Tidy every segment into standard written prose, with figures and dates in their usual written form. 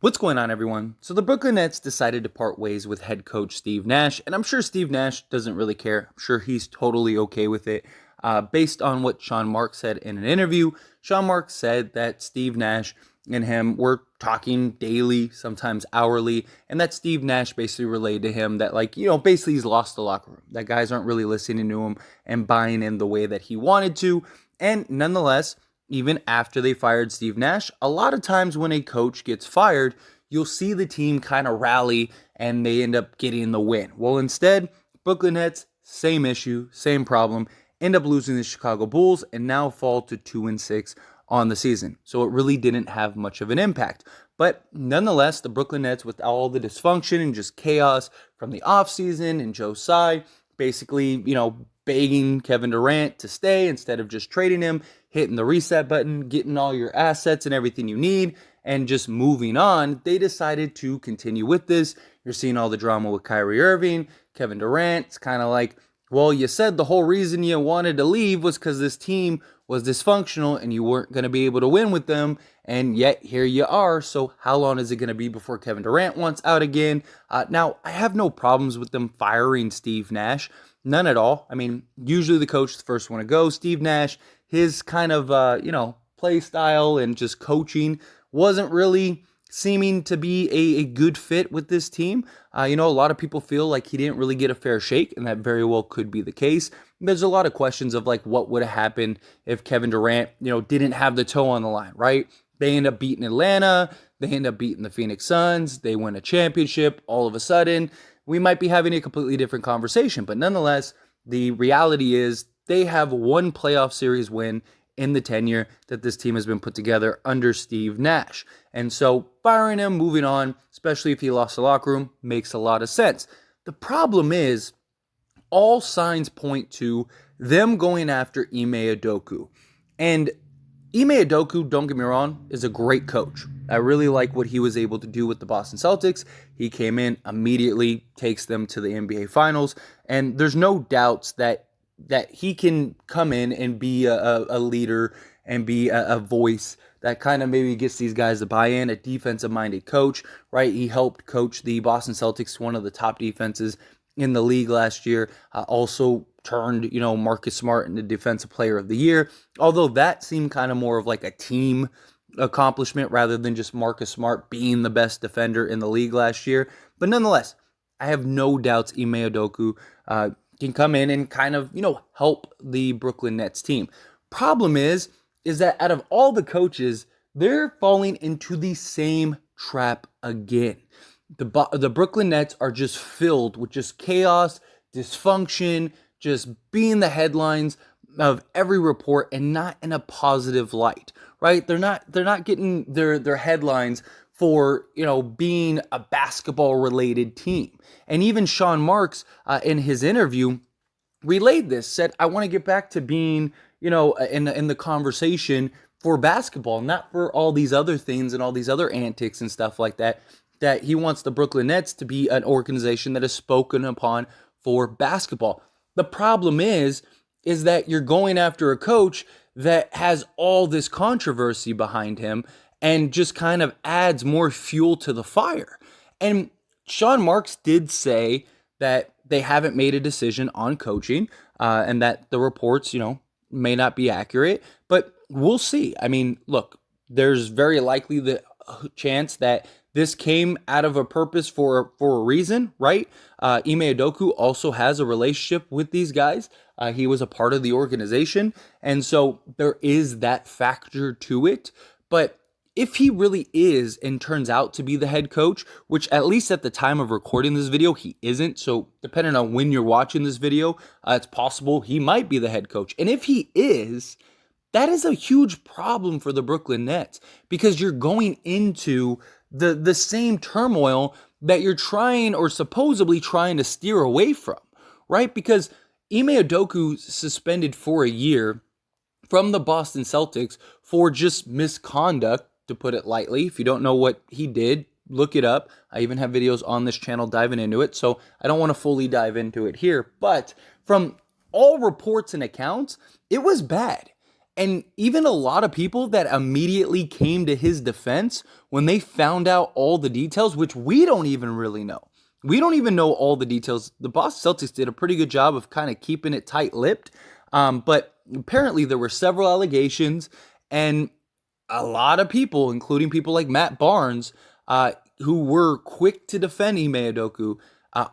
What's going on, everyone? So the Brooklyn Nets decided to part ways with head coach Steve Nash, and I'm sure Steve Nash doesn't really care. I'm sure he's totally okay with it. Based on what Sean Marks said in an interview, Sean Marks said that Steve Nash and him were talking daily, sometimes hourly, and that Steve Nash basically relayed to him that, basically he's lost the locker room. That guys aren't really listening to him and buying in the way that he wanted to. And nonetheless, even after they fired Steve Nash, a lot of times when a coach gets fired, you'll see the team kind of rally and they end up getting the win. Well, instead, Brooklyn Nets, same issue, same problem, end up losing the Chicago Bulls and now fall to 2-6 on the season. So it really didn't have much of an impact. But nonetheless, the Brooklyn Nets, with all the dysfunction and just chaos from the offseason and Joe Tsai basically, begging Kevin Durant to stay instead of just trading him, hitting the reset button, getting all your assets and everything you need, and just moving on, they decided to continue with this. You're seeing all the drama with Kyrie Irving, Kevin Durant. It's kind of like, well, you said the whole reason you wanted to leave was because this team was dysfunctional and you weren't going to be able to win with them, and yet here you are. So how long is it going to be before Kevin Durant wants out again? Now, I have no problems with them firing Steve Nash. None at all. I mean, usually the coach is the first one to go. Steve Nash, his kind of, play style and just coaching wasn't really seeming to be a good fit with this team. A lot of people feel like he didn't really get a fair shake, and that very well could be the case. There's a lot of questions of what would have happened if Kevin Durant, didn't have the toe on the line, right? They end up beating Atlanta. They end up beating the Phoenix Suns. They win a championship. All of a sudden, we might be having a completely different conversation. But nonetheless, the reality is they have one playoff series win in the tenure that this team has been put together under Steve Nash. And so firing him, moving on, especially if he lost the locker room, makes a lot of sense. The problem is all signs point to them going after Ime Udoka. And Ime Udoka, don't get me wrong, is a great coach. I really like what he was able to do with the Boston Celtics. He came in, immediately takes them to the NBA Finals, and there's no doubts that he can come in and be a leader and be a voice that kind of maybe gets these guys to buy in, a defensive-minded coach, right? He helped coach the Boston Celtics, one of the top defenses in the league last year. Also turned, Marcus Smart into Defensive Player of the Year, although that seemed kind of more of like a team accomplishment rather than just Marcus Smart being the best defender in the league last year. But nonetheless, I have no doubts Ime Udoka can come in and kind of, help the Brooklyn Nets team. Problem is that out of all the coaches, they're falling into the same trap again. The Brooklyn Nets are just filled with just chaos, dysfunction, just being the headlines of every report and not in a positive light, right? They're not getting their headlines for, being a basketball related team. And even Sean Marks in his interview relayed this, said, I want to get back to being, in the conversation for basketball, not for all these other things and all these other antics and stuff like that, that he wants the Brooklyn Nets to be an organization that is spoken upon for basketball. The problem is that you're going after a coach that has all this controversy behind him and just kind of adds more fuel to the fire. And Sean Marks did say that they haven't made a decision on coaching and that the reports, may not be accurate, but we'll see. I mean, look, there's very likely the chance that this came out of a purpose for a reason, right? Ime Udoka also has a relationship with these guys. He was a part of the organization, and so there is that factor to it. But if he really is and turns out to be the head coach, which at least at the time of recording this video, he isn't. So depending on when you're watching this video, it's possible he might be the head coach. And if he is, that is a huge problem for the Brooklyn Nets because you're going into the same turmoil that you're trying or supposedly trying to steer away from, right? Because Ime Udoka suspended for a year from the Boston Celtics for just misconduct, to put it lightly. If you don't know what he did, look it up. I even have videos on this channel diving into it, so I don't want to fully dive into it here. But from all reports and accounts, it was bad. And even a lot of people that immediately came to his defense when they found out all the details, which we don't even really know. We don't even know all the details. The Boston Celtics did a pretty good job of kind of keeping it tight-lipped. But apparently there were several allegations, and a lot of people, including people like Matt Barnes, who were quick to defend Ime Udoka,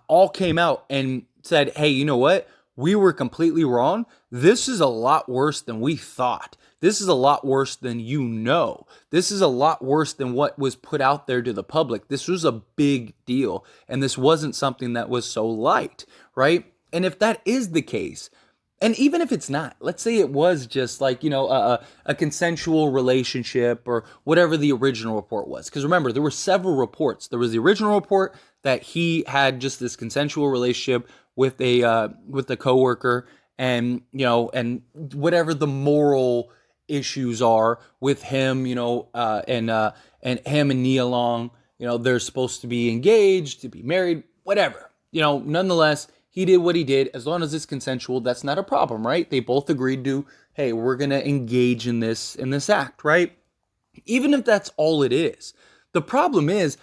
all came out and said, hey, you know what? We were completely wrong. This is a lot worse than we thought. This is a lot worse than you know. This is a lot worse than what was put out there to the public. This was a big deal, and this wasn't something that was so light, right? And if that is the case, and even if it's not, let's say it was just like, a consensual relationship or whatever the original report was. Because remember, there were several reports. There was the original report that he had just this consensual relationship with a coworker, and and whatever the moral issues are with him, and him and Nia Long, they're supposed to be engaged, to be married, whatever. Nonetheless, he did what he did. As long as it's consensual, that's not a problem, right? They both agreed to, hey, we're gonna engage in this act, right? Even if that's all it is. The problem is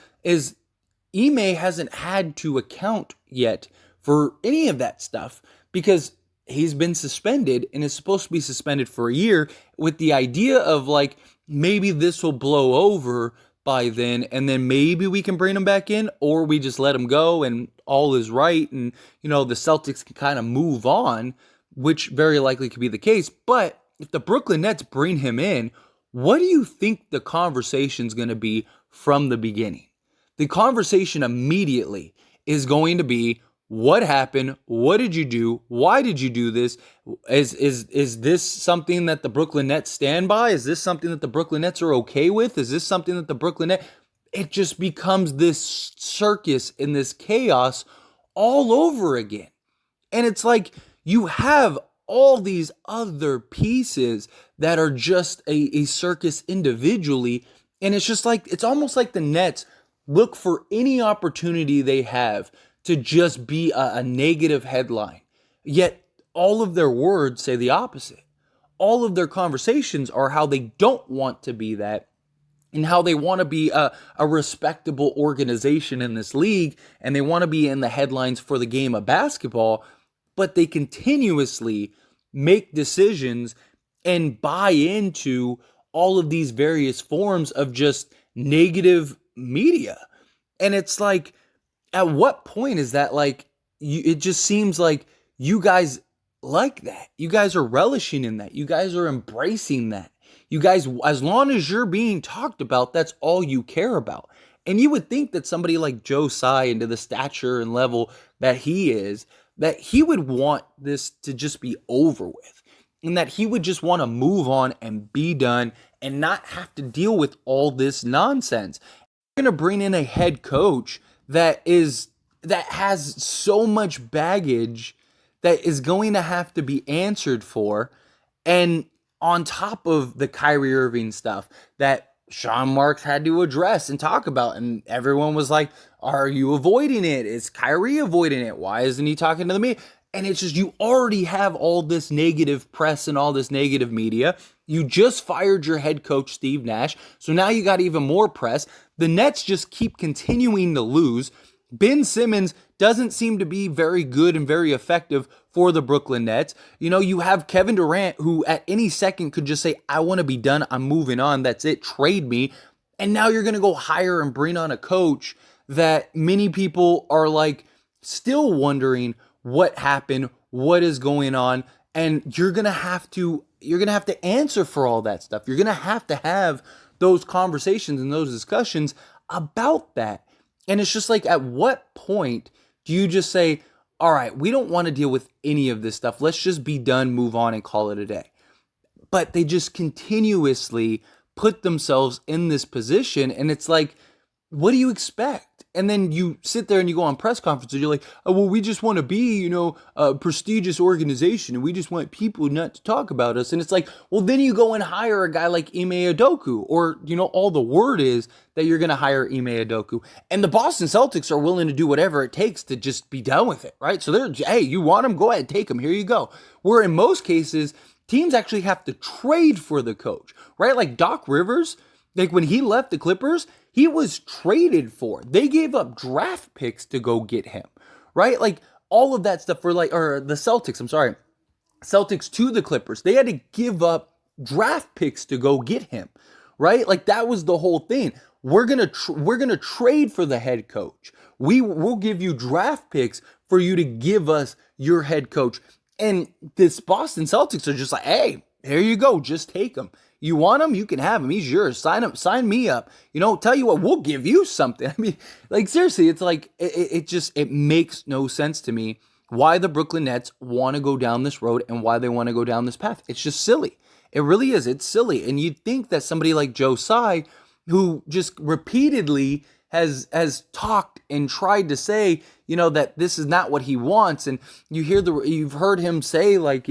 Ime hasn't had to account yet for any of that stuff because he's been suspended and is supposed to be suspended for a year, with the idea of like, maybe this will blow over by then, and then maybe we can bring him back in, or we just let him go and all is right, and the Celtics can kind of move on, which very likely could be the case. But if the Brooklyn Nets bring him in, what do you think the conversation's going to be from the beginning? The conversation immediately is going to be, what happened? What did you do? Why did you do this? Is this something that the Brooklyn Nets stand by? Is this something that the Brooklyn Nets are okay with? Is this something that the Brooklyn Nets... It just becomes this circus and this chaos all over again. And it's like you have all these other pieces that are just a circus individually. And it's just like, it's almost like the Nets look for any opportunity they have to just be a negative headline. Yet all of their words say the opposite. All of their conversations are how they don't want to be that, and how they want to be a respectable organization in this league, and they want to be in the headlines for the game of basketball, but they continuously make decisions and buy into all of these various forms of just negative media. And it's like, at what point is that like, it just seems like you guys like that. You guys are relishing in that. You guys are embracing that. You guys, as long as you're being talked about, that's all you care about. And you would think that somebody like Joe Tsai, and to the stature and level that he is, that he would want this to just be over with. And that he would just want to move on and be done and not have to deal with all this nonsense. You're going to bring in a head coach that has so much baggage that is going to have to be answered for. And on top of the Kyrie Irving stuff that Sean Marks had to address and talk about, and everyone was like, are you avoiding it? Is Kyrie avoiding it? Why isn't he talking to the media? And it's just, you already have all this negative press and all this negative media. You just fired your head coach, Steve Nash. So now you got even more press. The Nets just keep continuing to lose. Ben Simmons doesn't seem to be very good and very effective for the Brooklyn Nets. You have Kevin Durant, who at any second could just say, I want to be done. I'm moving on. That's it. Trade me. And now you're going to go hire and bring on a coach that many people are like still wondering what happened, what is going on. And you're going to have to answer for all that stuff. You're going to have those conversations and those discussions about that. And it's just like, at what point do you just say, all right, we don't want to deal with any of this stuff. Let's just be done, move on, and call it a day. But they just continuously put themselves in this position. And it's like, what do you expect? And then you sit there and you go on press conferences. You're like, oh, well, we just want to be, a prestigious organization, and we just want people not to talk about us. And it's like, well, then you go and hire a guy like Ime Udoka, or, all the word is that you're going to hire Ime Udoka. And the Boston Celtics are willing to do whatever it takes to just be done with it, right? So hey, you want him? Go ahead, take him. Here you go. Where in most cases, teams actually have to trade for the coach, right? Like Doc Rivers, like when he left the Clippers, he was traded for. They gave up draft picks to go get him, right? Like all of that stuff for or the Celtics, I'm sorry, Celtics to the Clippers. They had to give up draft picks to go get him, right? Like that was the whole thing. We're gonna trade for the head coach. We'll give you draft picks for you to give us your head coach. And this Boston Celtics are just like, hey, here you go, just take him. You want him? You can have him. He's yours. Sign me up. Tell you what, we'll give you something. I mean, like seriously, it's like it makes no sense to me why the Brooklyn Nets want to go down this road and why they want to go down this path. It's just silly. It really is. It's silly. And you'd think that somebody like Joe Tsai, who just repeatedly has talked and tried to say, that this is not what he wants. And you've heard him say like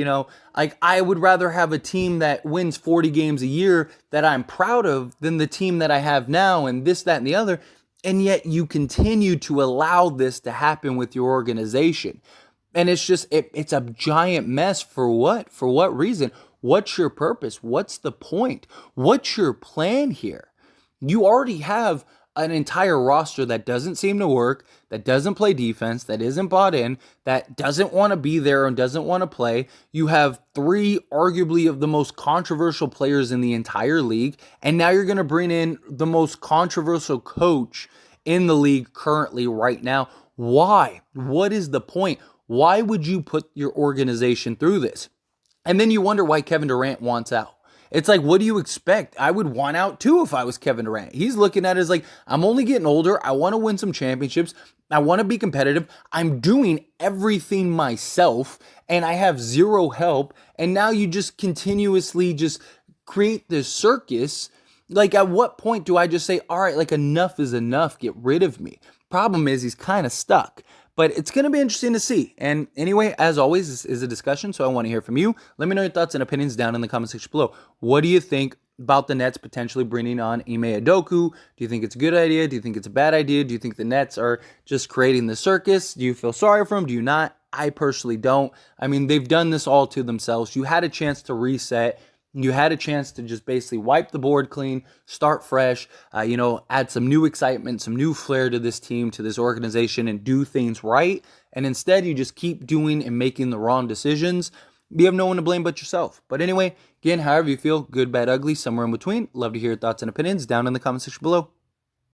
I would rather have a team that wins 40 games a year that I'm proud of than the team that I have now and this, that, and the other. And yet you continue to allow this to happen with your organization. And it's just, it's a giant mess. For what? For what reason? What's your purpose? What's the point? What's your plan here? You already have an entire roster that doesn't seem to work, that doesn't play defense, that isn't bought in, that doesn't want to be there and doesn't want to play. You have three arguably of the most controversial players in the entire league, and now you're going to bring in the most controversial coach in the league currently right now. Why? What is the point? Why would you put your organization through this? And then you wonder why Kevin Durant wants out. It's like, what do you expect? I would want out too if I was Kevin Durant. He's looking at it as like, I'm only getting older. I want to win some championships. I want to be competitive. I'm doing everything myself and I have zero help. And now you just continuously just create this circus. Like, at what point do I just say, all right, like enough is enough. Get rid of me. Problem is, he's kind of stuck. But it's going to be interesting to see. And anyway, as always, this is a discussion, so I want to hear from you. Let me know your thoughts and opinions down in the comment section below. What do you think about the Nets potentially bringing on Ime Udoka? Do you think it's a good idea? Do you think it's a bad idea? Do you think the Nets are just creating the circus? Do you feel sorry for them? Do you not? I personally don't. I mean, they've done this all to themselves. You had a chance to reset. You had a chance to just basically wipe the board clean, start fresh, add some new excitement, some new flair to this team, to this organization, and do things right. And instead, you just keep doing and making the wrong decisions. You have no one to blame but yourself. But anyway, again, however you feel, good, bad, ugly, somewhere in between. Love to hear your thoughts and opinions down in the comment section below.